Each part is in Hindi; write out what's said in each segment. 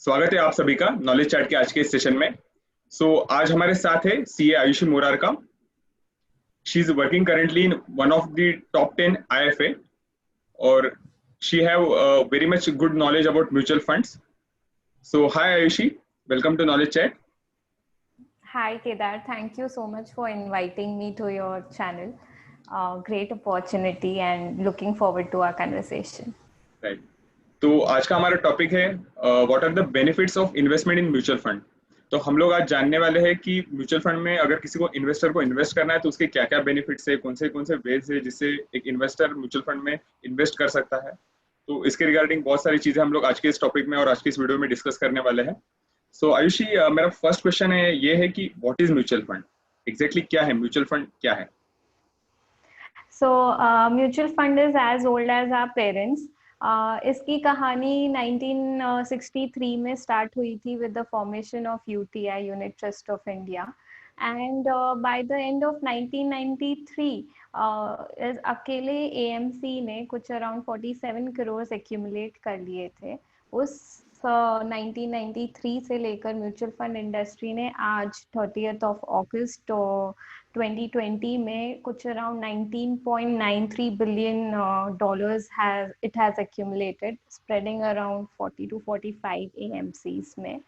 स्वागत है आप सभी का नॉलेज चैट के आज के इस सेशन में। आज हमारे साथ है CA Ayushi Morarka. She is working currently in one of the top 10 IFA और she have very much good knowledge about mutual funds. So hi Ayushi, welcome to knowledge chat. Hi Kedar, thank you so much for inviting me to your channel. Great opportunity and looking forward to our conversation. Right, तो आज का हमारा टॉपिक है what are the benefits of investment in mutual fund. तो हम लोग आज जानने वाले हैं कि म्यूचुअल फंड में अगर किसी को इन्वेस्टर को इन्वेस्ट करना है तो उसके क्या क्या बेनिफिट्स है, कौन से वेज है जिससे एक इन्वेस्टर म्यूचुअल फंड में इन्वेस्ट कर सकता है। तो इसके रिगार्डिंग बहुत सारी चीजें हम लोग आज के इस टॉपिक में और आज की इस वीडियो में डिस्कस करने वाले हैं। आयुषी, मेरा फर्स्ट क्वेश्चन है ये है कि what is mutual fund, exactly क्या है म्यूचुअल फंड, क्या है? Mutual fund is as old as our parents. इसकी कहानी 1963 में स्टार्ट हुई थी with the formation of UTI, Unit Trust of India, and by the end of 1993 अकेले AMC ने कुछ अराउंड 47 करोड़ एक्यूमुलेट कर लिए थे। उस 1993 से लेकर म्यूचुअल फंड इंडस्ट्री ने आज 30th of August 2020 में कुछ around 19.93 billion dollars it has accumulated, spreading around 40 to 45 AMCs में।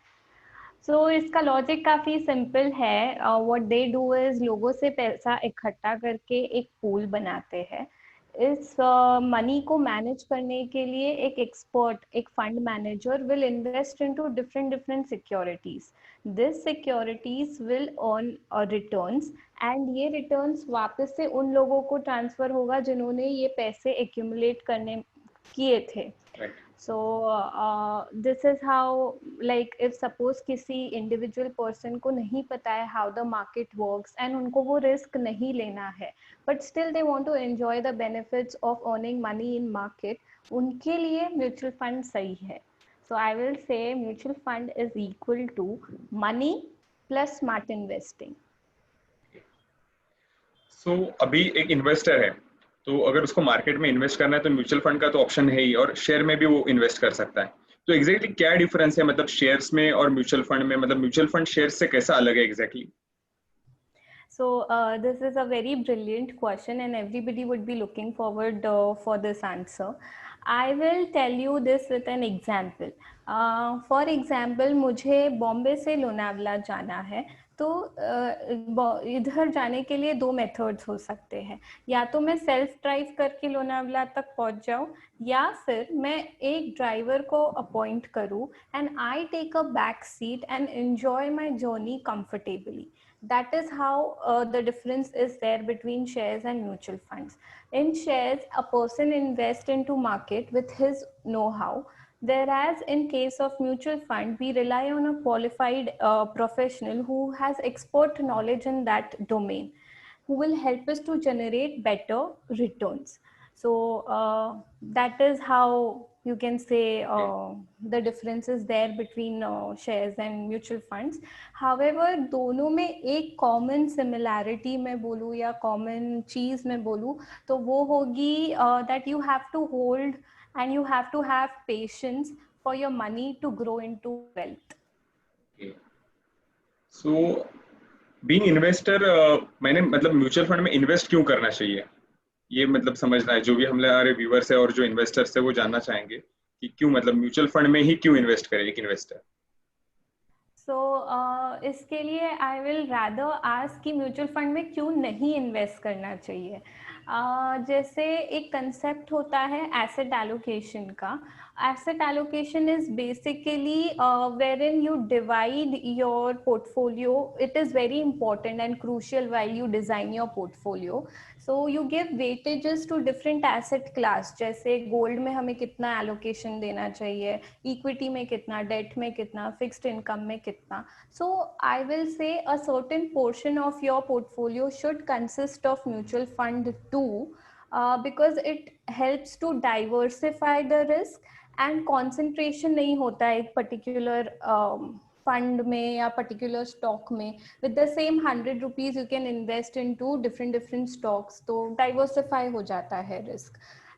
इसका लॉजिक काफी सिंपल है। व्हाट दे डू इज लोगों से पैसा इकट्ठा करके एक पूल बनाते हैं। इस मनी को मैनेज करने के लिए एक एक्सपर्ट, एक fund manager will invest into different securities. This securities will earn returns and ये रिटर्न्स वापस से उन लोगों को ट्रांसफर होगा जिन्होंने ये पैसे एक्यूमुलेट करने किए थे। This is how, like if suppose किसी इंडिविजुअल पर्सन को नहीं पता है how the market works and उनको वो रिस्क नहीं लेना है, but still they want to enjoy the benefits of earning money in market, उनके लिए म्यूचुअल फंड सही है। So I will say mutual fund is equal to money plus smart investing. अभी एक इन्वेस्टर है तो अगर उसको मार्केट में इन्वेस्ट करना है तो म्यूचुअल फंड का तो ऑप्शन है ही, और शेयर में भी वो इन्वेस्ट कर सकता है। तो एग्जैक्टली क्या डिफरेंस है, मतलब शेयर्स में और म्यूचुअल फंड में, मतलब म्यूचुअल फंड शेयर्स से कैसा अलग है exactly? This is a very brilliant question and everybody would be looking forward for this answer. I will tell you this with an example. For example, मुझे बॉम्बे से लोनावला जाना है, तो इधर जाने के लिए दो मेथड्स हो सकते हैं। या तो मैं सेल्फ ड्राइव करके लोनावला तक पहुंच जाऊं, या फिर मैं एक ड्राइवर को अपॉइंट करूं and I take a back seat and enjoy my journey comfortably. That is how the difference is there between shares and mutual funds. In shares, a person invests into market with his know-how, whereas in case of mutual fund, we rely on a qualified professional who has expert knowledge in that domain, who will help us to generate better returns. That is how you can say the difference is there between shares and mutual funds. However, दोनों में एक common similarity मैं बोलूँ या common चीज़ मैं बोलूँ तो वो होगी that you have to hold and you have to have patience for your money to grow into wealth. So being investor, मैंने मतलब म्यूचुअल फंड में इन्वेस्ट क्यों करना चाहिए, ये मतलब समझना है। जो भी हमारे व्यूअर्स है और जो इन्वेस्टर्स है वो जानना चाहेंगे कि क्यों, मतलब म्यूचुअल फंड में ही क्यों इन्वेस्ट करे एक इन्वेस्टर। इसके लिए आई विल रादर आस्क कि म्यूचुअल फंड में क्यों नहीं इन्वेस्ट करना चाहिए। जैसे एक कंसेप्ट होता है एसेट एलोकेशन का। Asset allocation is basically wherein you divide your portfolio. It is very important and crucial while you design your portfolio. So you give weightages to different asset class. जैसे gold में हमें कितना allocation देना चाहिए, equity में कितना, debt में कितना, fixed income में कितना. So I will say a certain portion of your portfolio should consist of mutual fund too, because it helps to diversify the risk. And concentration नहीं होता है एक पर्टिकुलर फंड में या पर्टिकुलर स्टॉक में। With the same 100 rupees you can invest in two different stocks, तो डाइवर्सिफाई हो जाता है risk.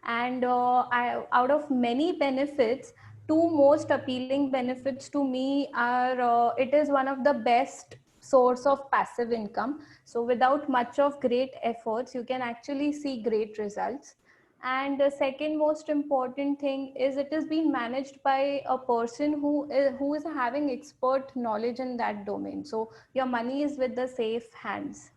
And out of many benefits, two most appealing benefits to me are it is one of the best source of passive income. So without much of great efforts, you can actually see great results. And the second most important thing is it is being managed by a person who is having expert knowledge in that domain. So your money is with the safe hands.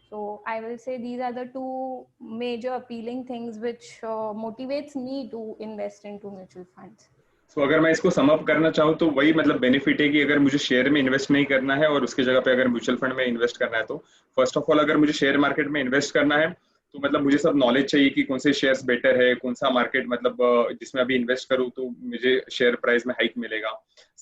So I will say these are the two major appealing things which motivates me to invest into mutual funds. सो अगर मैं इसको सम अप करना चाहूँ तो वही मतलब बेनिफिट है कि अगर मुझे शेयर में इन्वेस्ट नहीं करना है और उसकी जगह पे अगर म्यूचुअल फंड में इन्वेस्ट करना है, तो फर्स्ट ऑफ ऑल अगर मुझे शेयर मार्केट में इन्वेस्ट करना है तो मतलब मुझे सब नॉलेज चाहिए कि कौन से शेयर्स बेटर है, कौन सा मार्केट मतलब जिसमें अभी इन्वेस्ट करूँ तो मुझे शेयर प्राइस में हाइक मिलेगा।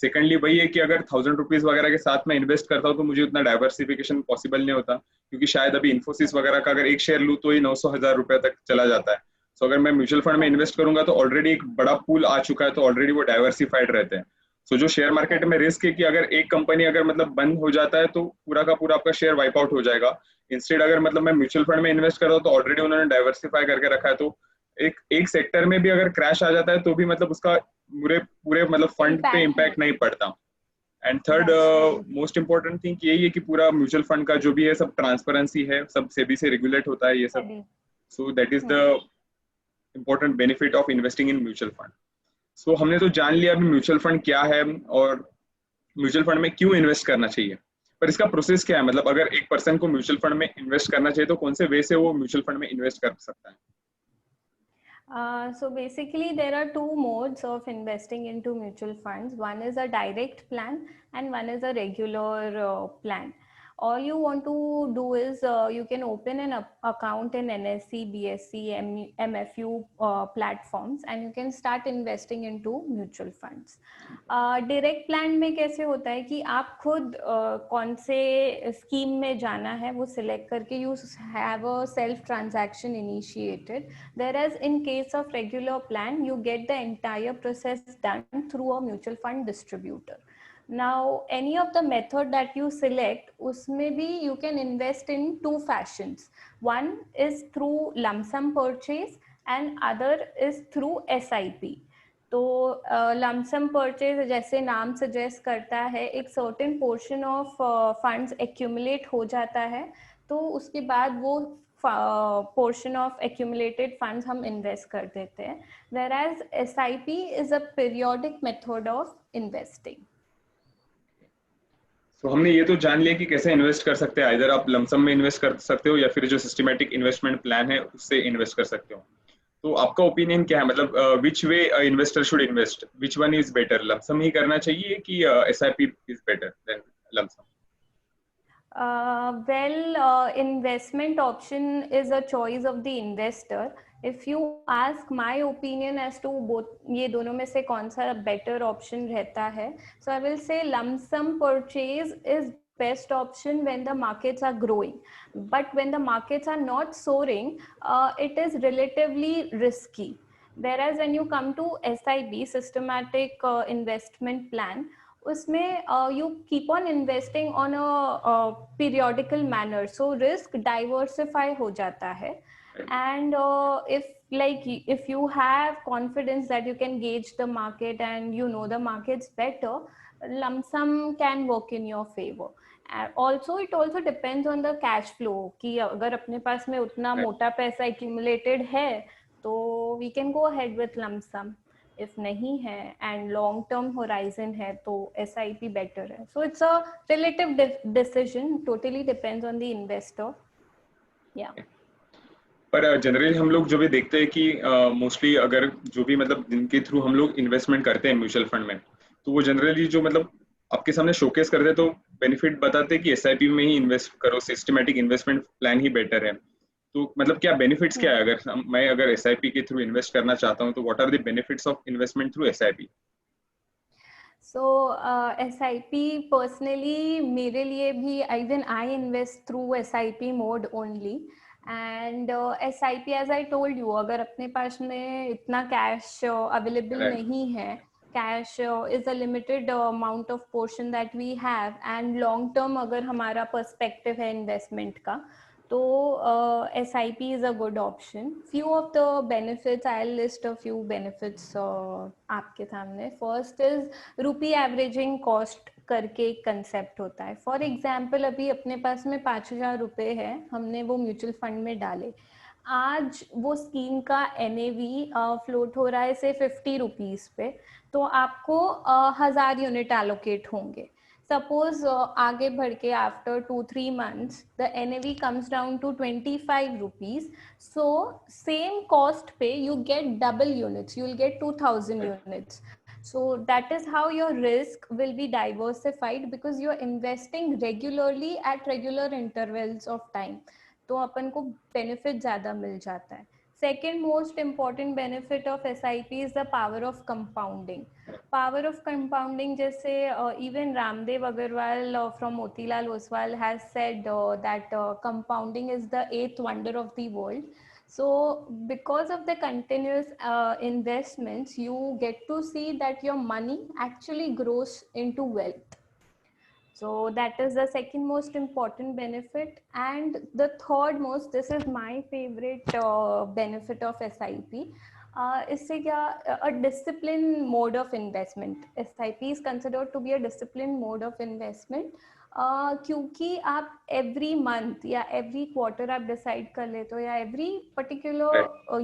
सेकंडली वही है कि अगर 1000 रुपीज वगैरह के साथ में इन्वेस्ट करता हूँ तो मुझे उतना डाइवर्सिफिकेशन पॉसिबल नहीं होता, क्योंकि शायद अभी इन्फोसिस वगैरह का अगर एक शेयर लूँ तो ही 900,000 रुपए तक चला जाता है। सो अगर मैं म्यूचुअल फंड में Correct. इन्वेस्ट करूंगा तो ऑलरेडी एक बड़ा पूल आ चुका है, तो ऑलरेडी वो डाइवर्सिफाइड रहते हैं। सो जो शेयर मार्केट में Correct. रिस्क है कि अगर एक कंपनी अगर मतलब बंद हो जाता है तो पूरा का पूरा आपका शेयर वाइप आउट हो जाएगा। इंस्टेड अगर मतलब मैं म्यूचुअल फंड में इन्वेस्ट कर रहा हूँ तो ऑलरेडी उन्होंने डाइवर्सिफाई करके रखा है, तो एक एक सेक्टर में भी अगर क्रैश आ जाता है तो भी मतलब उसका पूरे पूरे मतलब फंड पे Impact इम्पैक्ट नहीं. नहीं पड़ता। And third That's right. Most important thing यही है कि पूरा म्यूचुअल फंड का जो भी है सब ट्रांसपेरेंसी है, सब सेबी से रेगुलेट होता है ये सब। Steady. So that is the Hmm. Important benefit of investing in mutual fund. So हमने तो जान लिया अभी म्यूचुअल फंड क्या है और म्यूचुअल फंड में क्यों इन्वेस्ट करना चाहिए, पर इसका प्रोसेस क्या है, मतलब अगर एक पर्सन को म्यूचुअल फंड में इन्वेस्ट करना चाहिए तो कौन से वे से वो म्यूचुअल फंड में इन्वेस्ट कर सकता है? So basically, there are two modes of investing into mutual funds. One is a direct plan and one is a regular plan. All you want to do is you can open an account in NSE, BSE, MFU platforms, and you can start investing into mutual funds. Direct plan में कैसे होता है कि आप खुद कौन से स्कीम में जाना है वो सिलेक्ट करके you have a self transaction initiated, whereas in case of regular plan you get the entire process done through a mutual fund distributor. Now any of the method that you select usme bhi you can invest in two fashions. One is through lump sum purchase and other is through SIP. तो लमसम परचेज जैसे नाम सजेस्ट करता है, एक certain portion of funds accumulate हो जाता है, तो उसके बाद वो पोर्शन ऑफ एक्यूमुलेटेड फंड्स हम इन्वेस्ट कर देते हैं, whereas SIP is a periodic method of investing. तो हमने ये तो जान लिया कि कैसे इन्वेस्ट कर सकते हैं, इधर आप लमसम में इन्वेस्ट कर सकते हो या फिर जो सिस्टमैटिक इन्वेस्टमेंट प्लान है उससे इन्वेस्ट कर सकते हो। तो आपका ओपिनियन क्या है, मतलब which way investor should invest, which one is better, lumpsum ही करना चाहिए कि SIP is better than lumpsum? Investment option is a choice of the investor. If you ask my opinion as to both ये दोनों में से कौन सा better option रहता है, so I will say lump sum purchase is best option when the markets are growing, but when the markets are not soaring, it is relatively risky. Whereas when you come to SIP, systematic investment plan, उसमें you keep on investing on a periodical manner, so risk diversify हो जाता है. And if you have confidence that you can gauge the market and you know the markets better, lump sum can work in your favor. Also it also depends on the cash flow कि अगर अपने पास में उतना मोटा पैसा accumulated है तो we can go ahead with lump sum. If नहीं है and long term horizon है तो SIP better है. So it's a relative decision, totally depends on the investor. Yeah. पर जनरली हम लोग जो भी देखते हैं कि मोस्टली अगर जो भी मतलब जिनके थ्रू हम लोग इन्वेस्टमेंट करते हैं म्यूचुअल फंड में, तो वो जनरली जो मतलब आपके सामने शोकेस करते हैं तो बेनिफिट बताते हैं कि एसआईपी में ही इन्वेस्ट करो, सिस्टमैटिक इन्वेस्टमेंट प्लान ही बेटर है। तो मतलब क्या बेनिफिट्स क्या है अगर मैं अगर एसआईपी के थ्रू इन्वेस्ट करना चाहता हूँ, तो what are the benefits of investment through SIP? So SIP personally मेरे लिए भी even I invest through SIP mode only. And SIP as I told you, अगर अपने पास में इतना कैश अवेलेबल नहीं है, cash is a limited amount of portion that we have, and long term अगर हमारा पर्सपेक्टिव है इन्वेस्टमेंट का, तो SIP is a good option. Few of the benefits, I'll list a few benefits आपके सामने. First is rupee averaging cost करके एक कंसेप्ट होता है. फॉर एग्जाम्पल अभी अपने पास में 5,000 रुपये है, हमने वो म्यूचुअल फंड में डाले. आज वो स्कीम का NAV फ्लोट हो रहा है से 50 रुपीज़ पे, तो आपको 1,000 यूनिट एलोकेट होंगे. Suppose आगे बढ़ के after 2-3 months the NAV comes down to 25 rupees, so same cost पे you get double units, you will get 2,000 units. So that is how your risk will be diversified because you are investing regularly at regular intervals of time. तो अपन को benefit ज़्यादा मिल जाता है. Second most important benefit of SIP is the power of compounding. Power of compounding, जैसे even Ramdev Agarwal from Motilal Oswal has said that compounding is the 8th wonder of the world. So because of the continuous investments, you get to see that your money actually grows into wealth. So that is the second most important benefit. And the third most, this is my favorite benefit of SIP. इससे क्या, a disciplined mode of investment. SIP is considered to be a disciplined mode of investment. क्योंकि आप every month या every quarter आप decide कर लेते हो, या every particular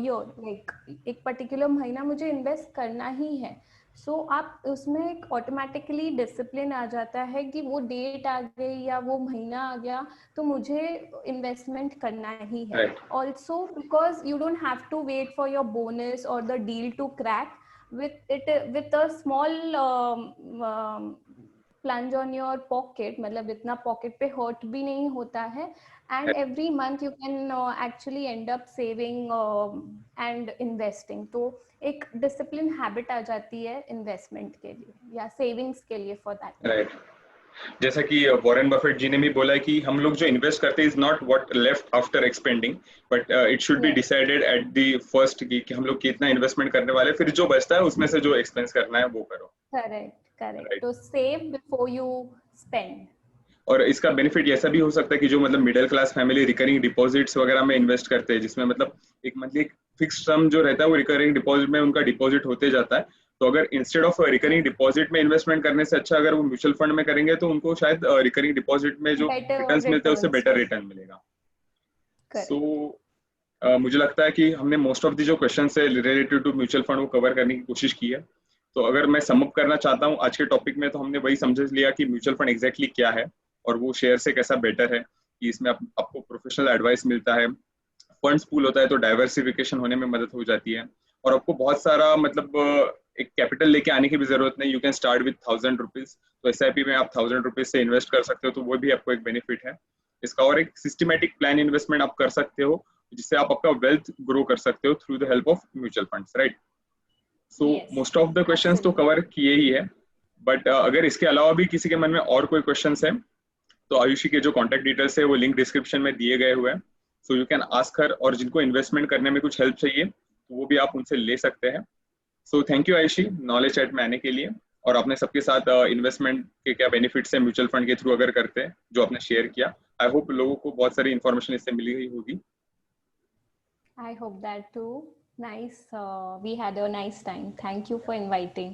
year, like एक particular महीना मुझे invest करना ही है. सो आप उसमें एक ऑटोमेटिकली डिसिप्लिन आ जाता है कि वो डेट आ गई या वो महीना आ गया तो मुझे इन्वेस्टमेंट करना ही है. Also because you don't have to wait for your bonus और the deal to crack with a small plunge on your pocket, मतलब इतना पॉकेट पे हर्ट भी नहीं होता है. And every month you can actually end up saving and investing. तो एक डिसिप्लिन हैबिट आ जाती है इन्वेस्टमेंट के लिए या सेविंग्स के लिए फॉर दैट. राइट. जैसा कि वॉरेन बफेट जी ने भी बोला है कि हम लोग जो इन्वेस्ट करते हैं is not what left after expanding, but it should be decided at the first कि हम लोग कितना इन्वेस्टमेंट करने वाले, फिर जो बचता है उसमें से जो एक्सपेंस करना है वो करो. Correct correct. तो सेव बिफोर यू स्पेंड. और इसका बेनिफिट ऐसा भी हो सकता है कि जो मतलब middle class family recurring deposits वगैरह में इन्वेस्ट करते हैं, जिसमें मतलब एक मंथली फिक्स्ड सम जो रहता है वो रिकरिंग डिपॉजिट में उनका डिपॉजिट होते जाता है. तो अगर इंस्टेड ऑफ रिकरिंग डिपॉजिट में इन्वेस्टमेंट करने से अच्छा अगर वो म्यूचुअल फंड में करेंगे तो उनको शायद रिकरिंग डिपॉजिट में जो रिटर्न्स मिलते हैं उससे बेटर रिटर्न मिलेगा. सो मुझे लगता है कि हमने मोस्ट ऑफ द जो क्वेश्चंस है रिलेटेड टू म्यूचुअल फंड वो कवर करने की कोशिश की है. तो अगर मैं सम अप करना चाहता हूँ आज के टॉपिक में, तो हमने वही समझ लिया कि म्यूचुअल फंड एग्जैक्टली क्या है और वो शेयर से कैसा बेटर है, कि इसमें आपको प्रोफेशनल एडवाइस मिलता है, फंड्स पूल होता है तो डाइवर्सिफिकेशन होने में मदद हो जाती है, और आपको बहुत सारा मतलब एक कैपिटल लेके आने की भी जरूरत नहीं. You can start with 1,000 rupees. तो SIP में आप 1,000 रुपीज से इन्वेस्ट कर सकते हो, तो वो भी आपको एक बेनिफिट है इसका. और एक सिस्टमैटिक प्लान इन्वेस्टमेंट आप कर सकते हो जिससे आप आपका वेल्थ ग्रो कर सकते हो through the help of mutual funds. Right. So most of the questions तो कवर किए ही है, बट अगर इसके अलावा भी किसी के मन में और कोई क्वेश्चंस है तो आयुषी के जो कॉन्टैक्ट डिटेल्स है वो लिंक डिस्क्रिप्शन में दिए गए हुए हैं. So you can ask her, और जिनको इन्वेस्टमेंट करने में कुछ हेल्प चाहिए तो वो भी आप उनसे ले सकते हैं. So thank you Ayushi knowledge chat में आने के लिए, और आपने सबके साथ इन्वेस्टमेंट के क्या बेनिफिट्स है म्यूचुअल फंड के थ्रू अगर करते हैं जो आपने शेयर किया. आई होप लोगों को बहुत सारी इन्फॉर्मेशन इससे मिली गई होगी. I hope that too. Nice. We had a nice time. Thank you for inviting.